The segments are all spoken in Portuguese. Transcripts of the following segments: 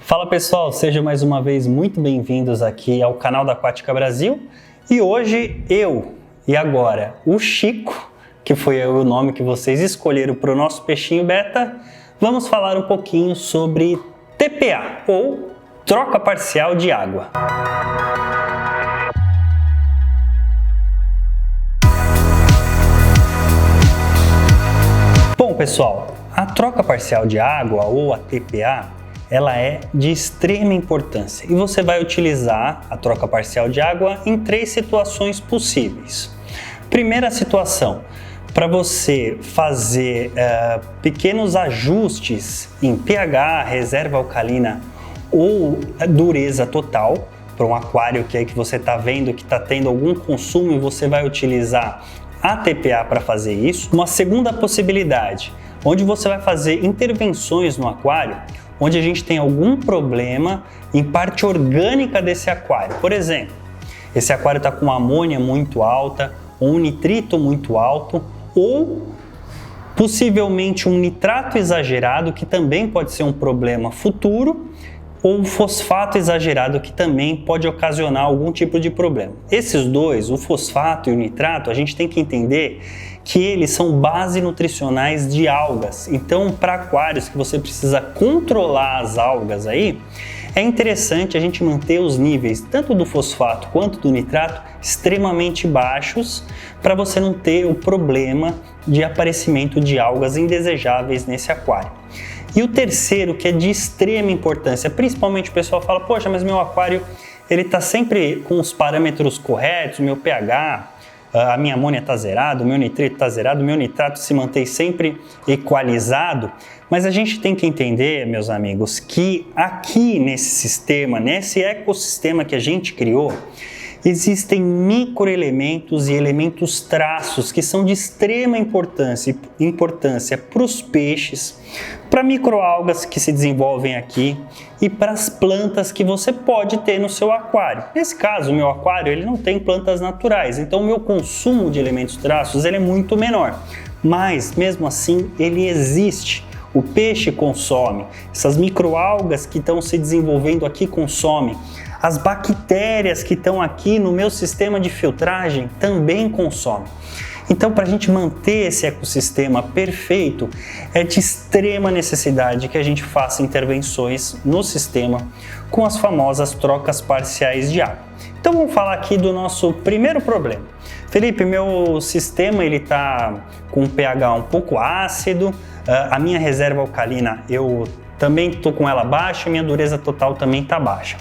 Fala pessoal, sejam mais uma vez muito bem-vindos aqui ao canal da Aquática Brasil. E hoje o Chico, que foi o nome que vocês escolheram para o nosso peixinho beta, vamos falar um pouquinho sobre TPA, ou troca parcial de água. Bom pessoal, a troca parcial de água, ou a TPA, ela é de extrema importância e você vai utilizar a troca parcial de água em 3 situações possíveis. Primeira situação, para você fazer pequenos ajustes em pH, reserva alcalina ou dureza total, para um aquário que você está vendo que está tendo algum consumo e você vai utilizar a TPA para fazer isso. Uma segunda possibilidade, onde você vai fazer intervenções no aquário, onde a gente tem algum problema em parte orgânica desse aquário. Por exemplo, esse aquário está com uma amônia muito alta, ou um nitrito muito alto, ou possivelmente um nitrato exagerado, que também pode ser um problema futuro, ou um fosfato exagerado, que também pode ocasionar algum tipo de problema. Esses dois, o fosfato e o nitrato, a gente tem que entender que eles são bases nutricionais de algas. Então, para aquários que você precisa controlar as algas aí, é interessante a gente manter os níveis tanto do fosfato quanto do nitrato extremamente baixos, para você não ter o problema de aparecimento de algas indesejáveis nesse aquário. E o terceiro, que é de extrema importância, principalmente o pessoal fala, poxa, mas meu aquário ele está sempre com os parâmetros corretos, meu pH, a minha amônia está zerada, o meu nitrito está zerado, o meu nitrato se mantém sempre equalizado. Mas a gente tem que entender, meus amigos, que aqui nesse sistema, nesse ecossistema que a gente criou, existem microelementos e elementos traços que são de extrema importância para os peixes, para microalgas que se desenvolvem aqui e para as plantas que você pode ter no seu aquário. Nesse caso, o meu aquário ele não tem plantas naturais, então o meu consumo de elementos traços ele é muito menor, mas mesmo assim ele existe. O peixe consome, essas microalgas que estão se desenvolvendo aqui consomem, as bactérias que estão aqui no meu sistema de filtragem também consomem. Então, para a gente manter esse ecossistema perfeito, é de extrema necessidade que a gente faça intervenções no sistema com as famosas trocas parciais de água. Então, vamos falar aqui do nosso primeiro problema. Felipe, meu sistema ele está com um pH um pouco ácido, a minha reserva alcalina eu também estou com ela baixa, minha dureza total também está baixa.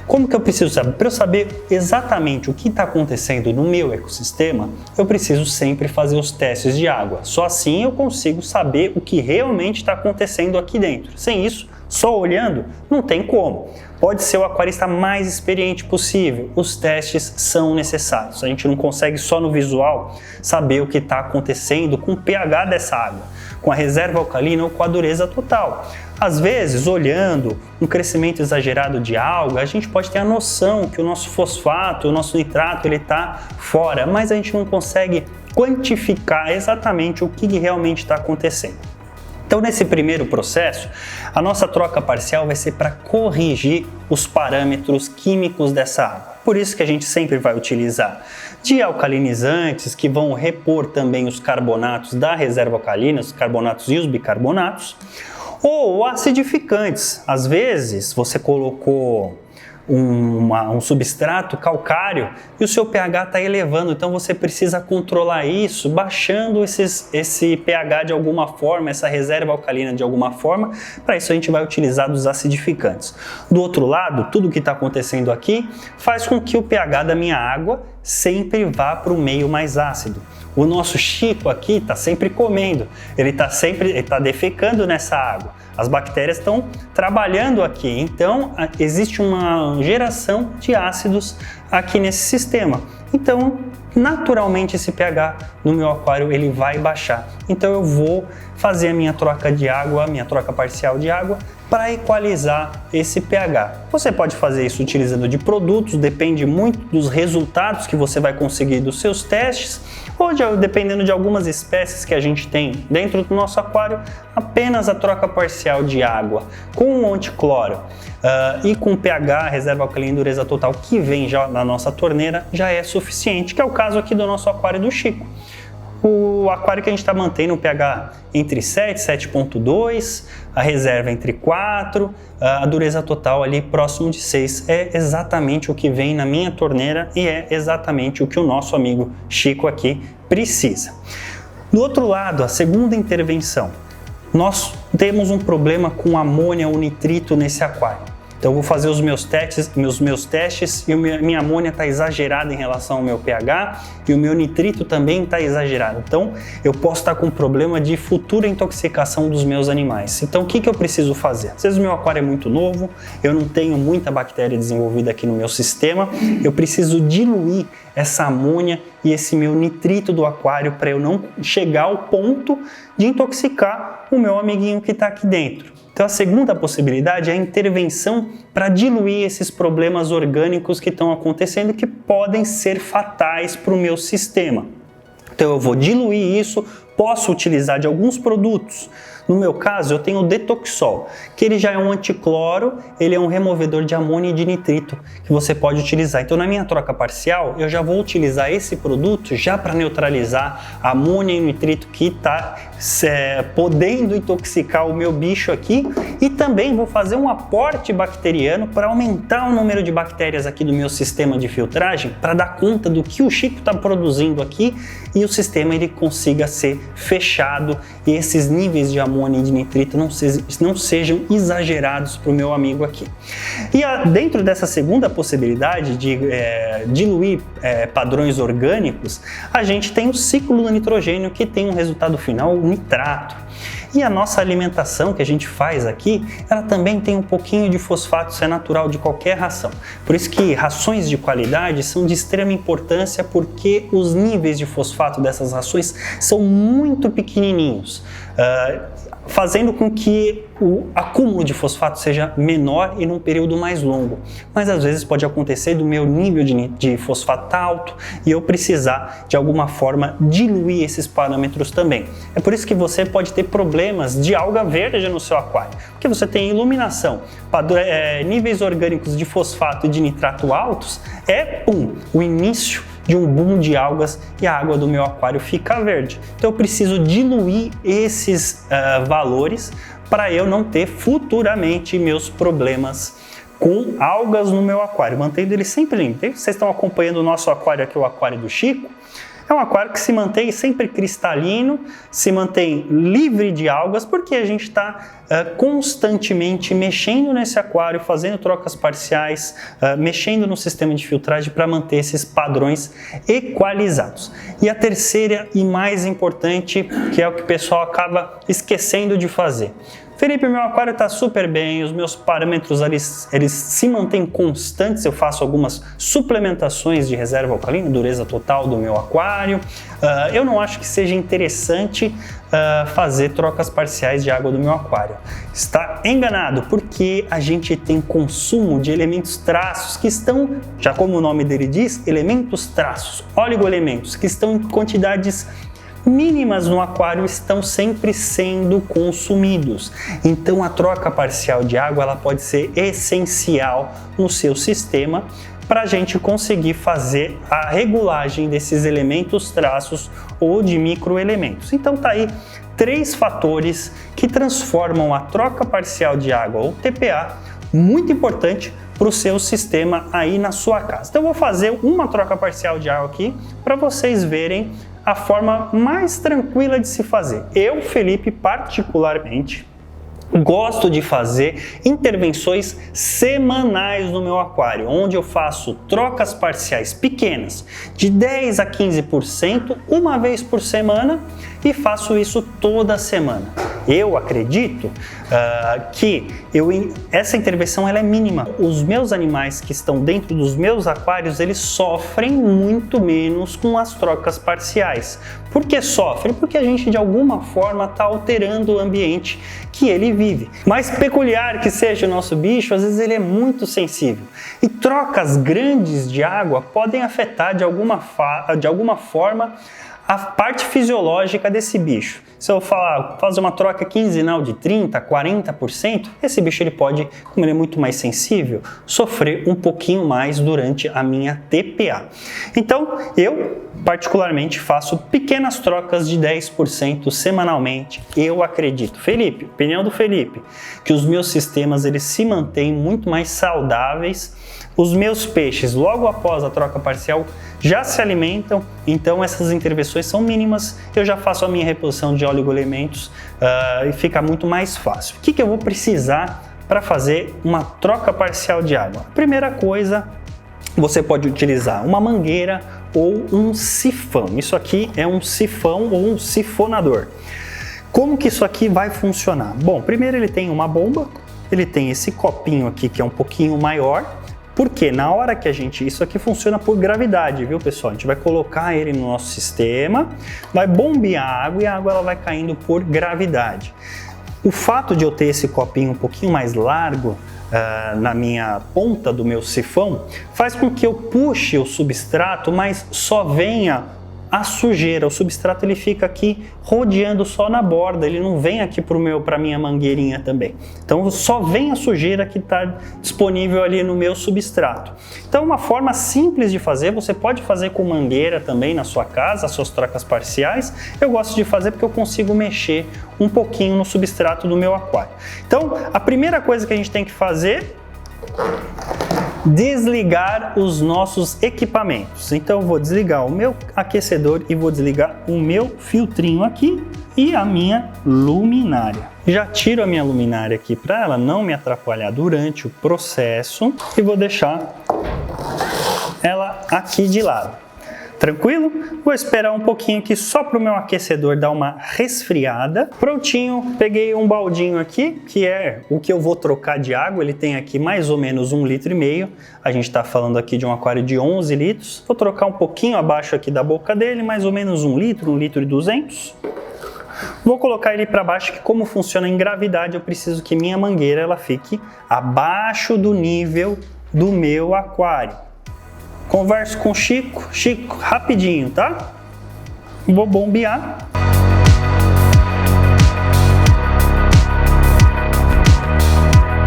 Como que eu preciso saber? Para eu saber exatamente o que está acontecendo no meu ecossistema, eu preciso sempre fazer os testes de água. Só assim eu consigo saber o que realmente está acontecendo aqui dentro. Sem isso, só olhando, não tem como. Pode ser o aquarista mais experiente possível, os testes são necessários. A gente não consegue só no visual saber o que está acontecendo com o pH dessa água, com a reserva alcalina ou com a dureza total. Às vezes, olhando um crescimento exagerado de alga, a gente pode ter a noção que o nosso fosfato, o nosso nitrato, ele está fora, mas a gente não consegue quantificar exatamente o que realmente está acontecendo. Então, nesse primeiro processo, a nossa troca parcial vai ser para corrigir os parâmetros químicos dessa água. Por isso que a gente sempre vai utilizar de alcalinizantes que vão repor também os carbonatos da reserva alcalina, os carbonatos e os bicarbonatos, ou acidificantes. Às vezes você colocou um substrato calcário e o seu pH está elevando, então você precisa controlar isso baixando esse pH de alguma forma, essa reserva alcalina de alguma forma. Para isso a gente vai utilizar dos acidificantes. Do outro lado, tudo que está acontecendo aqui faz com que o pH da minha água sempre vá para o meio mais ácido. O nosso Chico aqui está sempre comendo, ele está defecando nessa água. As bactérias estão trabalhando aqui, então existe uma geração de ácidos aqui nesse sistema. Então, naturalmente esse pH no meu aquário ele vai baixar. Então eu vou fazer a minha troca de água, minha troca parcial de água, para equalizar esse pH. Você pode fazer isso utilizando de produtos, depende muito dos resultados que você vai conseguir dos seus testes, ou dependendo de algumas espécies que a gente tem dentro do nosso aquário, apenas a troca parcial de água com um anticloro e com pH, reserva alcalina e dureza total que vem já na nossa torneira já é suficiente, que é o caso aqui do nosso aquário do Chico. O aquário que a gente está mantendo o pH entre 7 e 7,2, a reserva entre 4, a dureza total ali próximo de 6. É exatamente o que vem na minha torneira e é exatamente o que o nosso amigo Chico aqui precisa. Do outro lado, a segunda intervenção. Nós temos um problema com amônia ou nitrito nesse aquário. Então eu vou fazer os meus testes e minha amônia está exagerada em relação ao meu pH e o meu nitrito também está exagerado. Então eu posso estar com problema de futura intoxicação dos meus animais. Então o que eu preciso fazer? Às vezes o meu aquário é muito novo, eu não tenho muita bactéria desenvolvida aqui no meu sistema, eu preciso diluir essa amônia e esse meu nitrito do aquário para eu não chegar ao ponto de intoxicar o meu amiguinho que está aqui dentro. Então a segunda possibilidade é a intervenção para diluir esses problemas orgânicos que estão acontecendo que podem ser fatais para o meu sistema. Então eu vou diluir isso, posso utilizar de alguns produtos. No meu caso, eu tenho o Detoxol, que ele já é um anticloro, ele é um removedor de amônia e de nitrito que você pode utilizar. Então, na minha troca parcial, eu já vou utilizar esse produto já para neutralizar a amônia e nitrito que está podendo intoxicar o meu bicho aqui, e também vou fazer um aporte bacteriano para aumentar o número de bactérias aqui do meu sistema de filtragem, para dar conta do que o Chico está produzindo aqui e o sistema ele consiga ser fechado e esses níveis de amônia e de nitrito não sejam exagerados para o meu amigo aqui. E dentro dessa segunda possibilidade de diluir padrões orgânicos, a gente tem o ciclo do nitrogênio, que tem um resultado final, o nitrato. E a nossa alimentação que a gente faz aqui, ela também tem um pouquinho de fosfato, isso é natural de qualquer ração. Por isso que rações de qualidade são de extrema importância, porque os níveis de fosfato dessas rações são muito pequenininhos, fazendo com que o acúmulo de fosfato seja menor e num período mais longo. Mas às vezes pode acontecer do meu nível de fosfato estar alto e eu precisar de alguma forma diluir esses parâmetros também. É por isso que você pode ter problemas de alga verde no seu aquário, porque você tem iluminação, níveis orgânicos de fosfato e de nitrato altos, o início de um boom de algas e a água do meu aquário fica verde. Então eu preciso diluir esses valores para eu não ter futuramente meus problemas com algas no meu aquário, mantendo ele sempre limpo. Vocês estão acompanhando o nosso aquário aqui, o aquário do Chico. É um aquário que se mantém sempre cristalino, se mantém livre de algas, porque a gente está constantemente mexendo nesse aquário, fazendo trocas parciais, mexendo no sistema de filtragem para manter esses padrões equalizados. E a terceira e mais importante, que é o que o pessoal acaba esquecendo de fazer. Felipe, meu aquário está super bem, os meus parâmetros eles se mantêm constantes, eu faço algumas suplementações de reserva alcalina, dureza total do meu aquário. Eu não acho que seja interessante fazer trocas parciais de água do meu aquário. Está enganado, porque a gente tem consumo de elementos traços que estão, já como o nome dele diz, elementos traços, oligoelementos, que estão em quantidades mínimas no aquário, estão sempre sendo consumidos. Então a troca parcial de água ela pode ser essencial no seu sistema para a gente conseguir fazer a regulagem desses elementos traços ou de microelementos. Então tá aí 3 fatores que transformam a troca parcial de água ou TPA muito importante para o seu sistema aí na sua casa. Então eu vou fazer uma troca parcial de água aqui para vocês verem a forma mais tranquila de se fazer. Eu, Felipe, particularmente, gosto de fazer intervenções semanais no meu aquário, onde eu faço trocas parciais pequenas, de 10 a 15%, uma vez por semana, e faço isso toda semana. Eu acredito que essa intervenção ela é mínima. Os meus animais que estão dentro dos meus aquários, eles sofrem muito menos com as trocas parciais. Por que sofrem? Porque a gente de alguma forma está alterando o ambiente que ele vive. Mais peculiar que seja o nosso bicho, às vezes ele é muito sensível. E trocas grandes de água podem afetar de alguma forma a parte fisiológica desse bicho. Se eu fazer uma troca quinzenal de 30%, 40%, esse bicho ele pode, como ele é muito mais sensível, sofrer um pouquinho mais durante a minha TPA. Então, eu particularmente faço pequenas trocas de 10% semanalmente. Eu acredito, Felipe, opinião do Felipe, que os meus sistemas eles se mantêm muito mais saudáveis. Os meus peixes, logo após a troca parcial, já se alimentam, então essas intervenções são mínimas, eu já faço a minha reposição de oligoelementos e fica muito mais fácil. O que eu vou precisar para fazer uma troca parcial de água? A primeira coisa, você pode utilizar uma mangueira ou um sifão. Isso aqui é um sifão ou um sifonador. Como que isso aqui vai funcionar? Bom, primeiro ele tem uma bomba, ele tem esse copinho aqui que é um pouquinho maior, porque na hora que isso aqui funciona por gravidade, viu pessoal? A gente vai colocar ele no nosso sistema, vai bombear a água e a água ela vai caindo por gravidade. O fato de eu ter esse copinho um pouquinho mais largo na minha ponta do meu sifão faz com que eu puxe o substrato, mas só venha a sujeira. O substrato ele fica aqui rodeando só na borda, ele não vem aqui para minha mangueirinha também. Então só vem a sujeira que está disponível ali no meu substrato. Então uma forma simples de fazer, você pode fazer com mangueira também na sua casa, as suas trocas parciais. Eu gosto de fazer porque eu consigo mexer um pouquinho no substrato do meu aquário. Então a primeira coisa que a gente tem que fazer, desligar os nossos equipamentos. Então eu vou desligar o meu aquecedor e vou desligar o meu filtrinho aqui e a minha luminária. Já tiro a minha luminária aqui para ela não me atrapalhar durante o processo e vou deixar ela aqui de lado. Tranquilo? Vou esperar um pouquinho aqui só para o meu aquecedor dar uma resfriada. Prontinho, peguei um baldinho aqui, que é o que eu vou trocar de água. Ele tem aqui mais ou menos 1,5 litro. A gente está falando aqui de um aquário de 11 litros. Vou trocar um pouquinho abaixo aqui da boca dele, mais ou menos 1 litro, 1,2 litros. Vou colocar ele para baixo, que como funciona em gravidade, eu preciso que minha mangueira ela fique abaixo do nível do meu aquário. Converso com o Chico, rapidinho, tá? Vou bombear.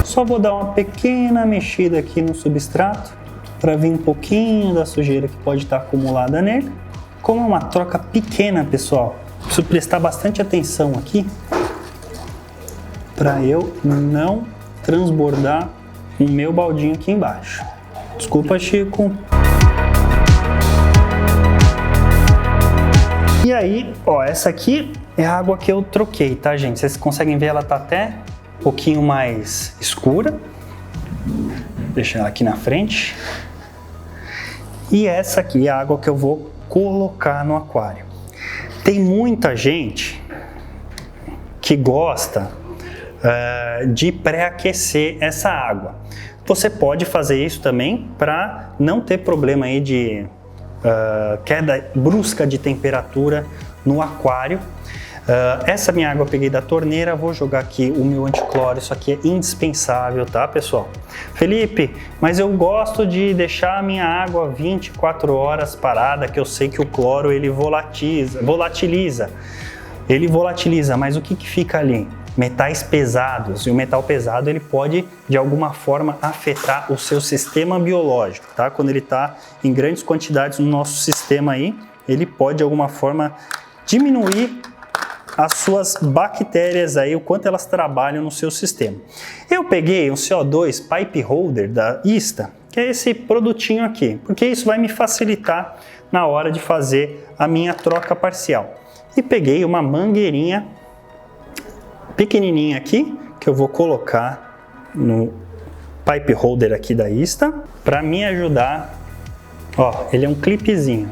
Só vou dar uma pequena mexida aqui no substrato para vir um pouquinho da sujeira que pode estar acumulada nele. Como é uma troca pequena, pessoal, preciso prestar bastante atenção aqui para eu não transbordar o meu baldinho aqui embaixo. Desculpa, Chico. E aí, ó, essa aqui é a água que eu troquei, tá, gente? Vocês conseguem ver, ela tá até um pouquinho mais escura. Deixa ela aqui na frente. E essa aqui é a água que eu vou colocar no aquário. Tem muita gente que gosta de pré-aquecer essa água. Você pode fazer isso também para não ter problema aí de queda brusca de temperatura no aquário. Essa minha água eu peguei da torneira, vou jogar aqui o meu anticloro, isso aqui é indispensável, tá, pessoal? Felipe, mas eu gosto de deixar a minha água 24 horas parada, que eu sei que o cloro ele volatiliza, mas o que fica ali? Metais pesados, e o metal pesado ele pode de alguma forma afetar o seu sistema biológico, tá? Quando ele está em grandes quantidades no nosso sistema aí, ele pode de alguma forma diminuir as suas bactérias aí, o quanto elas trabalham no seu sistema. Eu peguei um CO2 Pipe Holder da ISTA, que é esse produtinho aqui, porque isso vai me facilitar na hora de fazer a minha troca parcial. E peguei uma mangueirinha pequenininha aqui, que eu vou colocar no pipe holder aqui da ISTA, para me ajudar. Ó, ele é um clipezinho,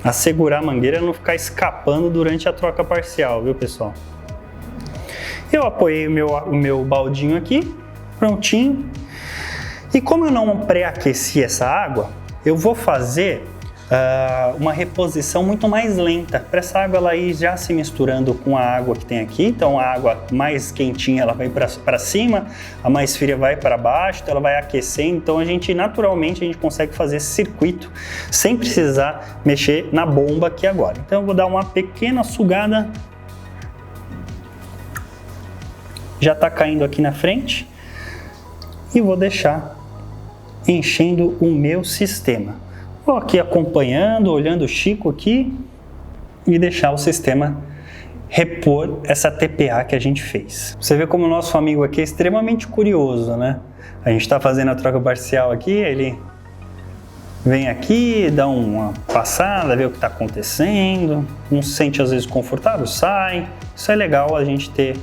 a segurar a mangueira e não ficar escapando durante a troca parcial, viu, pessoal? Eu apoiei o meu baldinho aqui, prontinho. E como eu não pré-aqueci essa água, eu vou fazer uma reposição muito mais lenta, para essa água ela ir já se misturando com a água que tem aqui. Então a água mais quentinha ela vai para cima, a mais fria vai para baixo, então ela vai aquecendo. Então naturalmente a gente consegue fazer esse circuito sem precisar mexer na bomba aqui agora. Então eu vou dar uma pequena sugada. Já está caindo aqui na frente e vou deixar enchendo o meu sistema. Vou aqui acompanhando, olhando o Chico aqui e deixar o sistema repor essa TPA que a gente fez. Você vê como o nosso amigo aqui é extremamente curioso, né? A gente está fazendo a troca parcial aqui, ele vem aqui, dá uma passada, vê o que está acontecendo, não se sente às vezes confortável, sai. Isso é legal a gente ter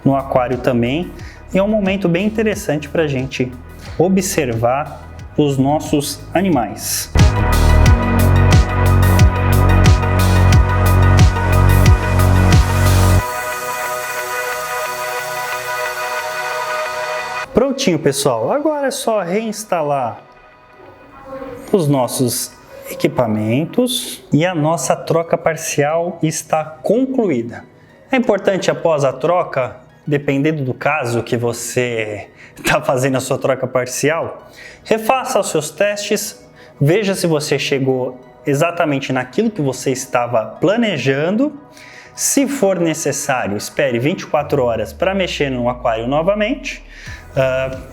no aquário também, e é um momento bem interessante para a gente observar os nossos animais. Prontinho, pessoal, agora é só reinstalar os nossos equipamentos e a nossa troca parcial está concluída. É importante após a troca, dependendo do caso que você está fazendo a sua troca parcial, refaça os seus testes, veja se você chegou exatamente naquilo que você estava planejando. Se for necessário, espere 24 horas para mexer no aquário novamente.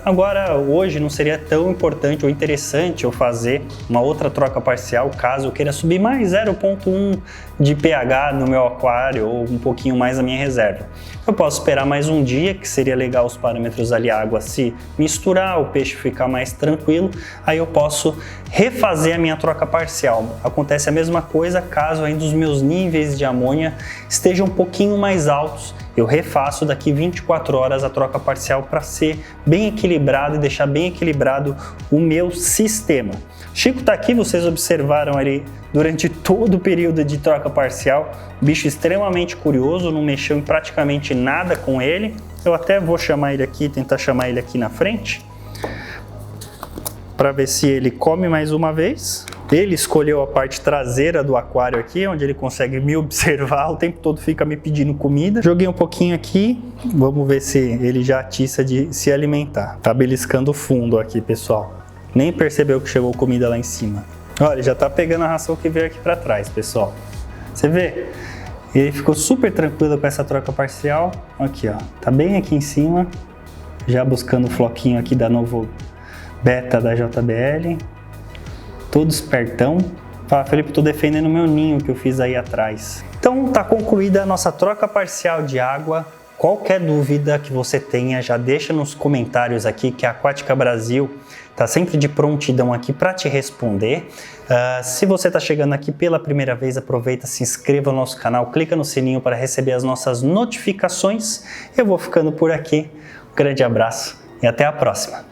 Agora, hoje não seria tão importante ou interessante eu fazer uma outra troca parcial caso eu queira subir mais 0,1 de pH no meu aquário ou um pouquinho mais a minha reserva. Eu posso esperar mais um dia, que seria legal os parâmetros ali, a água se misturar, o peixe ficar mais tranquilo, aí eu posso refazer a minha troca parcial. Acontece a mesma coisa caso ainda os meus níveis de amônia estejam um pouquinho mais altos. Eu refaço daqui 24 horas a troca parcial para ser bem equilibrado e deixar bem equilibrado o meu sistema. Chico está aqui, vocês observaram ali durante todo o período de troca parcial, bicho extremamente curioso, não mexeu em praticamente nada com ele. Eu até vou chamar ele aqui, tentar chamar ele aqui na frente, para ver se ele come mais uma vez. Ele escolheu a parte traseira do aquário aqui, onde ele consegue me observar, o tempo todo fica me pedindo comida. Joguei um pouquinho aqui, vamos ver se ele já atiça de se alimentar. Tá beliscando o fundo aqui, pessoal. Nem percebeu que chegou comida lá em cima. Olha, ele já tá pegando a ração que veio aqui para trás, pessoal. Você vê? Ele ficou super tranquilo com essa troca parcial. Aqui, ó, tá bem aqui em cima, já buscando o floquinho aqui da novo beta da JBL. Todo espertão. Fala, Felipe, tô defendendo o meu ninho que eu fiz aí atrás. Então tá concluída a nossa troca parcial de água. Qualquer dúvida que você tenha, já deixa nos comentários aqui, que a Aquática Brasil tá sempre de prontidão aqui para te responder. Se você está chegando aqui pela primeira vez, aproveita, se inscreva no nosso canal, clica no sininho para receber as nossas notificações. Eu vou ficando por aqui. Um grande abraço e até a próxima.